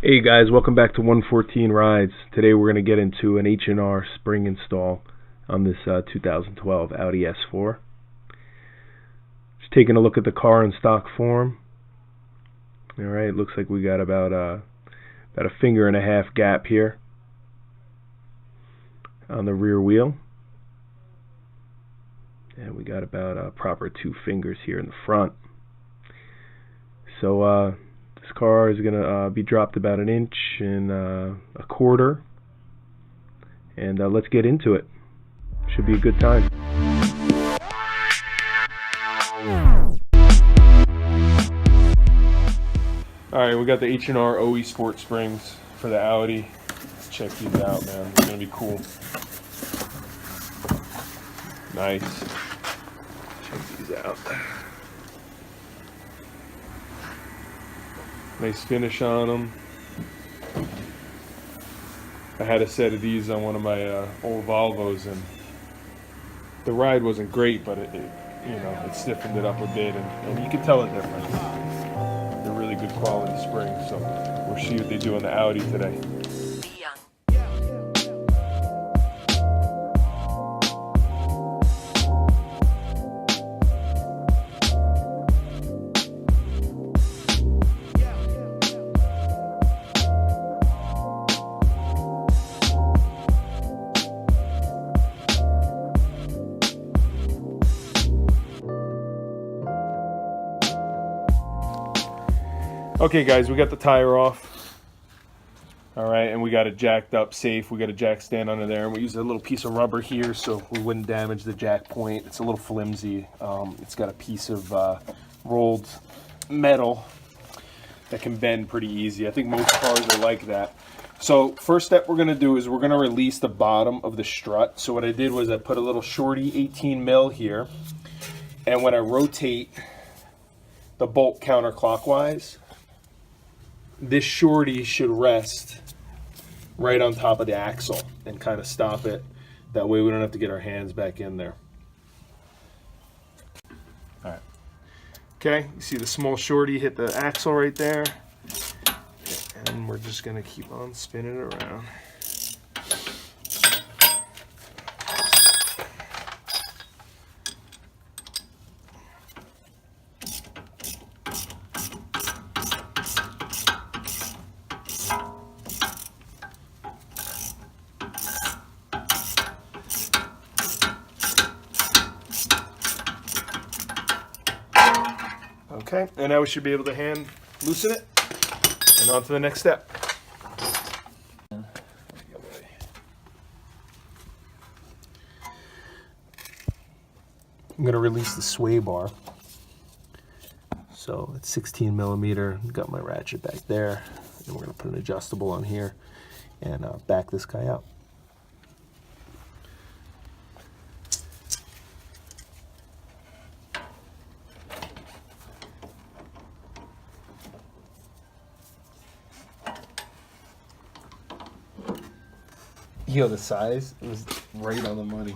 Hey guys, welcome back to 114 Rides. Today we're going to get into an H&R spring install on this 2012 Audi S4. Just taking a look at the car in stock form. Alright, looks like we got about a finger and a half gap here on the rear wheel. And we got about a proper 2 fingers here in the front. So this car is going to be dropped about 1 inch and a quarter, and let's get into it. Should be a good time. Alright, we got the H&R OE Sport Springs for the Audi. Let's check these out, man. They're going to be cool. Nice. Check these out. Nice finish on them. I had a set of these on one of my old Volvos, and the ride wasn't great, but it stiffened it up a bit, and you can tell the difference. They're really good quality springs, so we'll see what they do on the Audi today. Okay guys, we got the tire off. Alright, and we got it jacked up safe. We got a jack stand under there, and we used a little piece of rubber here so we wouldn't damage the jack point. It's a little flimsy. It's got a piece of rolled metal that can bend pretty easy. I think most cars are like that. So first step we're going to do is we're going to release the bottom of the strut. So what I did was I put a little shorty 18 mil here, and when I rotate the bolt counterclockwise, this shorty should rest right on top of the axle and kind of stop it. That way we don't have to get our hands back in there. All right. Okay, you see the small shorty hit the axle right there. And we're just gonna keep on spinning it around. Okay, and now we should be able to hand loosen it, and on to the next step. I'm going to release the sway bar. So it's 16 millimeter, got my ratchet back there, and we're going to put an adjustable on here and back this guy out. Yo, the size was right on the money.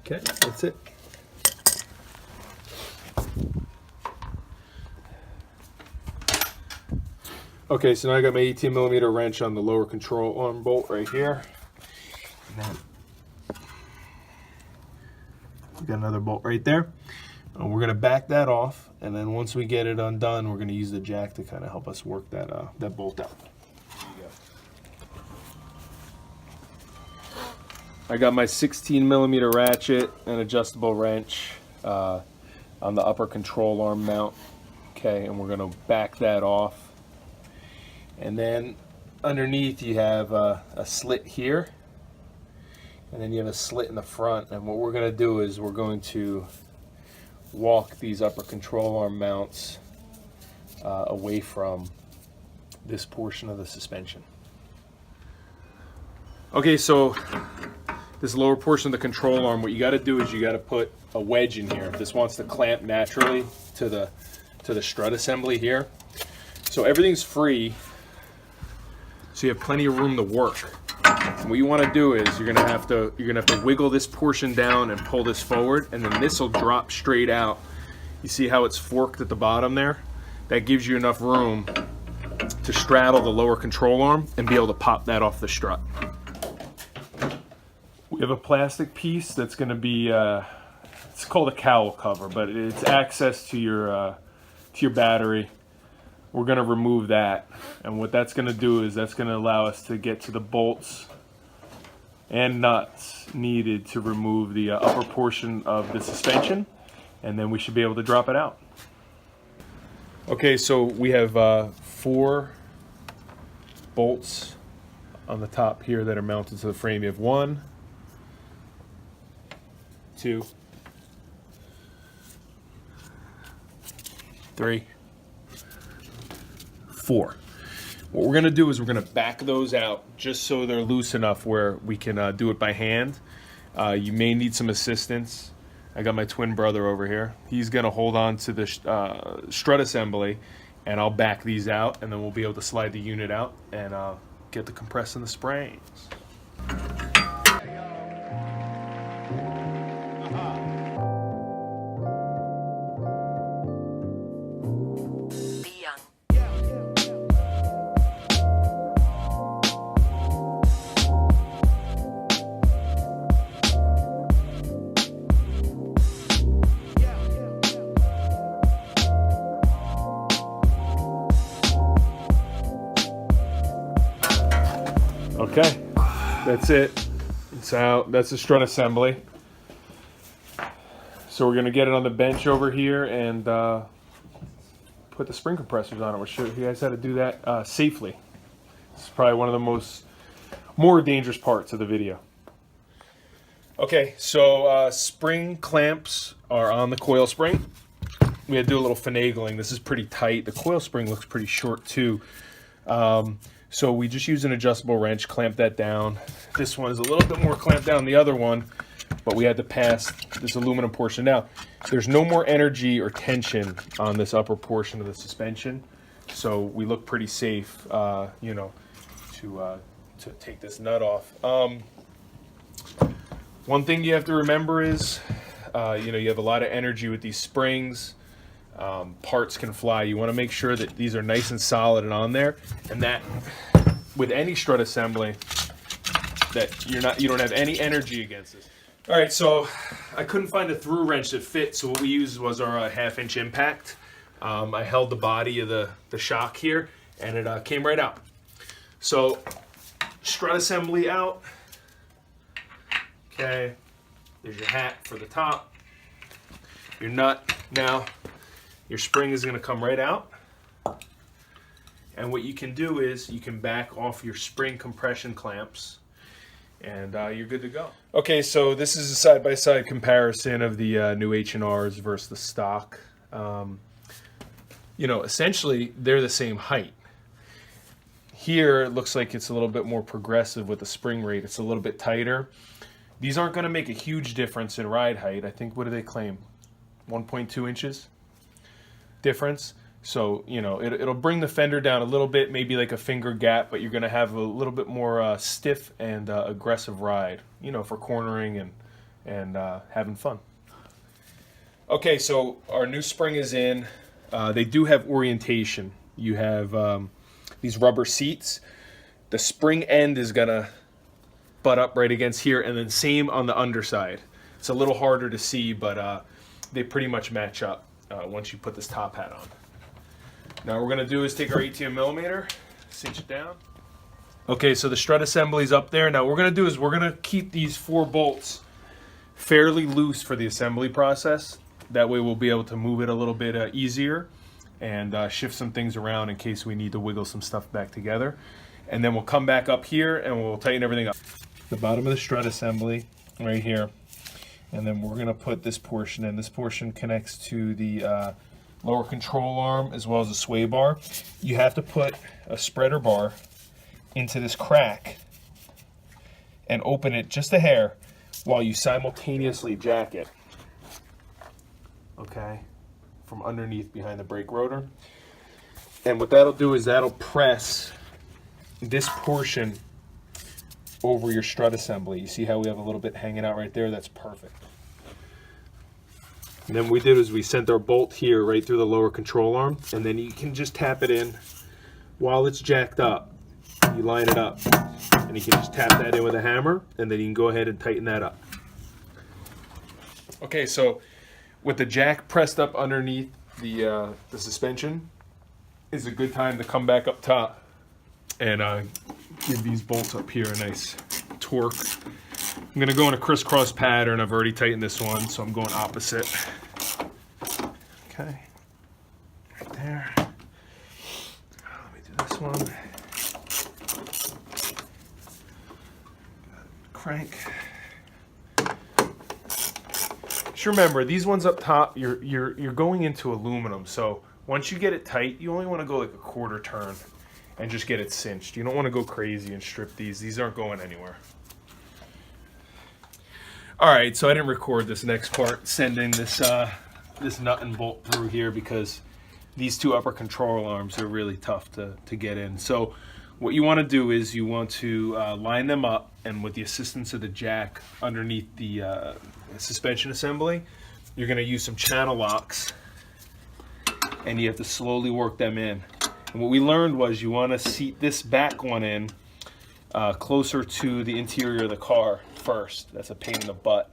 Okay, that's it. Okay, so now I got my 18 millimeter wrench on the lower control arm bolt right here. And then we got another bolt right there. And we're going to back that off, and then once we get it undone, we're going to use the jack to kind of help us work that bolt out. I got my 16 millimeter ratchet and adjustable wrench. on the upper control arm mount. Okay, and we're going to back that off. And then underneath you have a slit here, and then you have a slit in the front. And what we're going to do is we're going to walk these upper control arm mounts away from this portion of the suspension. Okay, so this lower portion of the control arm, what you got to do is you got to put a wedge in here. If this wants to clamp naturally to the strut assembly here. So everything's free, so you have plenty of room to work. And what you want to do is you're gonna have to wiggle this portion down and pull this forward, and then this will drop straight out. You see how it's forked at the bottom there? That gives you enough room to straddle the lower control arm and be able to pop that off the strut. We have a plastic piece that's going to be, it's called a cowl cover, but it's access to your battery. We're going to remove that, and what that's going to do is that's going to allow us to get to the bolts and nuts needed to remove the upper portion of the suspension, and then we should be able to drop it out. Okay, so we have 4 bolts on the top here that are mounted to the frame. You have 1, 2, 3, 4. What we're going to do is we're going to back those out just so they're loose enough where we can do it by hand. You may need some assistance. I got my twin brother over here. He's going to hold on to the strut assembly, and I'll back these out, and then we'll be able to slide the unit out and get the compress and the springs. Okay, that's it. It's out. That's the strut assembly. So we're going to get it on the bench over here and put the spring compressors on it. We'll show you guys how to do that safely. This is probably one of the more dangerous parts of the video. Okay, so spring clamps are on the coil spring. We had to do a little finagling. This is pretty tight. The coil spring looks pretty short too. So we just use an adjustable wrench, clamp that down. This one is a little bit more clamped down than the other one, but we had to pass this aluminum portion. Now, there's no more energy or tension on this upper portion of the suspension, so we look pretty safe, you know, to take this nut off. One thing you have to remember is, you know, you have a lot of energy with these springs. Parts can fly. You want to make sure that these are nice and solid and on there, and that with any strut assembly that you don't have any energy against this. All right, so I couldn't find a through wrench that fit, so what we used was our 1/2-inch impact. I held the body of the shock here, and it came right out. So strut assembly out. Okay, there's your hat for the top, your nut. Now your spring is going to come right out, and what you can do is you can back off your spring compression clamps, and you're good to go. Okay, so this is a side-by-side comparison of the new H&Rs versus the stock. You know, essentially they're the same height. Here it looks like it's a little bit more progressive with the spring rate. It's a little bit tighter. These aren't going to make a huge difference in ride height. I think, what do they claim? 1.2 inches difference. So, you know, it'll bring the fender down a little bit, maybe like a finger gap, but you're going to have a little bit more stiff and aggressive ride, you know, for cornering and having fun. Okay, so our new spring is in. They do have orientation. You have these rubber seats. The spring end is going to butt up right against here, and then same on the underside. It's a little harder to see, but they pretty much match up once you put this top hat on. Now what we're going to do is take our 18mm, cinch it down. Okay, so the strut assembly's up there. Now what we're going to do is we're going to keep these 4 bolts fairly loose for the assembly process. That way we'll be able to move it a little bit easier and shift some things around in case we need to wiggle some stuff back together. And then we'll come back up here and we'll tighten everything up. The bottom of the strut assembly right here. And then we're gonna put this portion in. This portion connects to the lower control arm as well as the sway bar. You have to put a spreader bar into this crack and open it just a hair while you simultaneously jack it. Okay, from underneath behind the brake rotor. And what that'll do is that'll press this portion over your strut assembly. You see how we have a little bit hanging out right there? That's perfect. And then what we did is we sent our bolt here right through the lower control arm, and then you can just tap it in while it's jacked up. You line it up, and you can just tap that in with a hammer, and then you can go ahead and tighten that up. Okay, so with the jack pressed up underneath the suspension, is a good time to come back up top and give these bolts up here a nice torque. I'm gonna go in a crisscross pattern. I've already tightened this one, so I'm going opposite. Okay, right there. Let me do this one. Crank. Just remember, these ones up top, you're going into aluminum, so once you get it tight, you only want to go like a quarter turn and just get it cinched. You don't want to go crazy and strip these. These aren't going anywhere. All right, so I didn't record this next part, sending this this nut and bolt through here because these two upper control arms are really tough to get in. So what you want to do is you want to line them up, and with the assistance of the jack underneath the suspension assembly, you're going to use some channel locks, and you have to slowly work them in. And what we learned was you want to seat this back one in closer to the interior of the car first. That's a pain in the butt.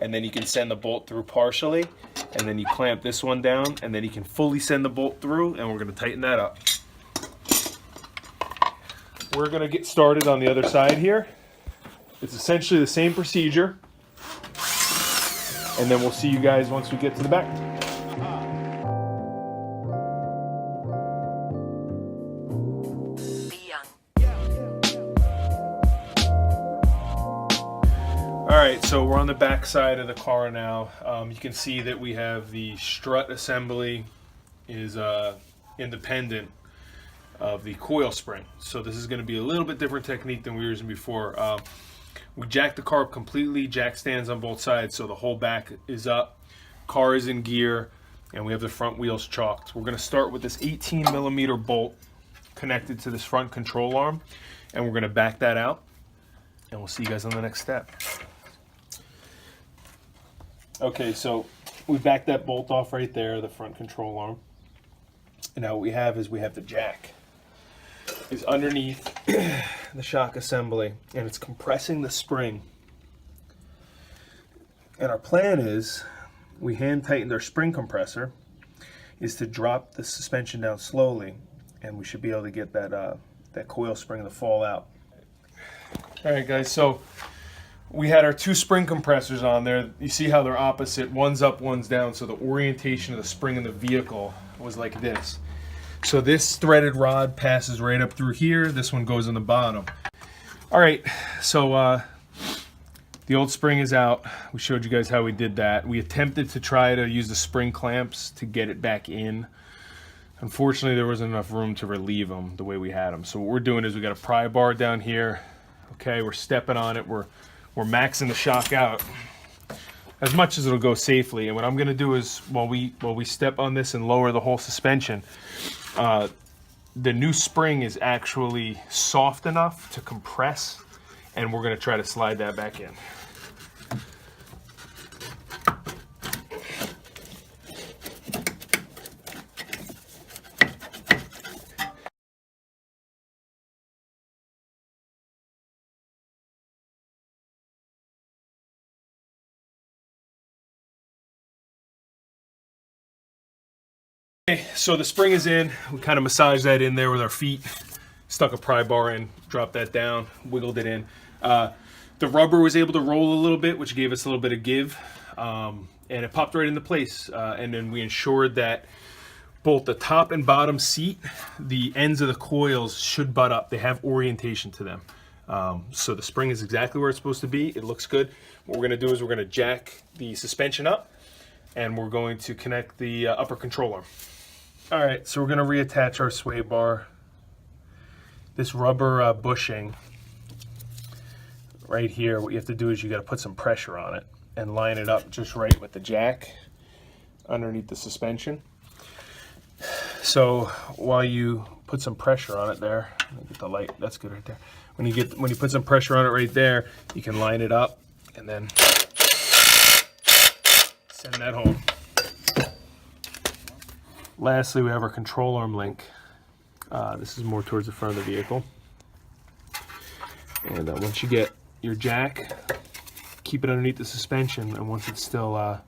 And then you can send the bolt through partially, and then you clamp this one down, and then you can fully send the bolt through, and we're going to tighten that up. We're going to get started on the other side here. It's essentially the same procedure, and then we'll see you guys once we get to the back. All right, so we're on the back side of the car now. You can see that we have the strut assembly is independent of the coil spring. So this is going to be a little bit different technique than we were using before. We jacked the car up completely, jack stands on both sides, so the whole back is up, car is in gear, and we have the front wheels chalked. We're going to start with this 18mm bolt connected to this front control arm, and we're going to back that out, and we'll see you guys on the next step. Okay, so we backed that bolt off right there, the front control arm. And now what we have is we have the jack is underneath the shock assembly, and it's compressing the spring. And our plan is, we hand tightened our spring compressor, is to drop the suspension down slowly, and we should be able to get that that coil spring to fall out. All right, guys, so we had our two spring compressors on there. You see how they're opposite, one's up, one's down, so the orientation of the spring in the vehicle was like this. So this threaded rod passes right up through here, this one goes on the bottom. All right, so the old spring is out. We showed you guys how we did that. We attempted to try to use the spring clamps to get it back in. Unfortunately, there wasn't enough room to relieve them the way we had them. So what we're doing is we got a pry bar down here. Okay, we're stepping on it. We're maxing the shock out as much as it'll go safely. And what I'm going to do is, while we step on this and lower the whole suspension, the new spring is actually soft enough to compress, and we're going to try to slide that back in. Okay, so the spring is in. We kind of massaged that in there with our feet, stuck a pry bar in, dropped that down, wiggled it in. The rubber was able to roll a little bit, which gave us a little bit of give. and it popped right into place. And then we ensured that both the top and bottom seat, the ends of the coils should butt up. They have orientation to them. So the spring is exactly where it's supposed to be. It looks good. What we're going to do is we're going to jack the suspension up, and we're going to connect the upper control arm. All right, so we're going to reattach our sway bar. This rubber bushing right here, what you have to do is you got to put some pressure on it and line it up just right with the jack underneath the suspension. So while you put some pressure on it there, let me get the light, that's good right there. When you put some pressure on it right there, you can line it up and then send that home. Lastly, we have our control arm link. This is more towards the front of the vehicle. And once you get your jack, keep it underneath the suspension, and once it still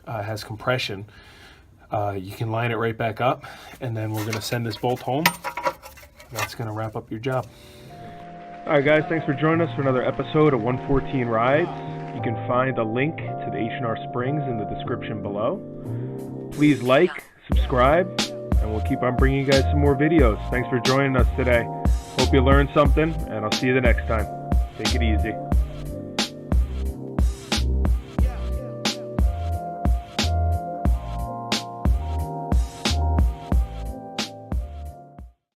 has compression, you can line it right back up, and then we're going to send this bolt home. That's going to wrap up your job. Alright guys, thanks for joining us for another episode of 114 Rides. You can find a link to the H&R Springs in the description below. Please like, subscribe, and we'll keep on bringing you guys some more videos. Thanks for joining us today. Hope you learned something, and I'll see you the next time. Take it easy.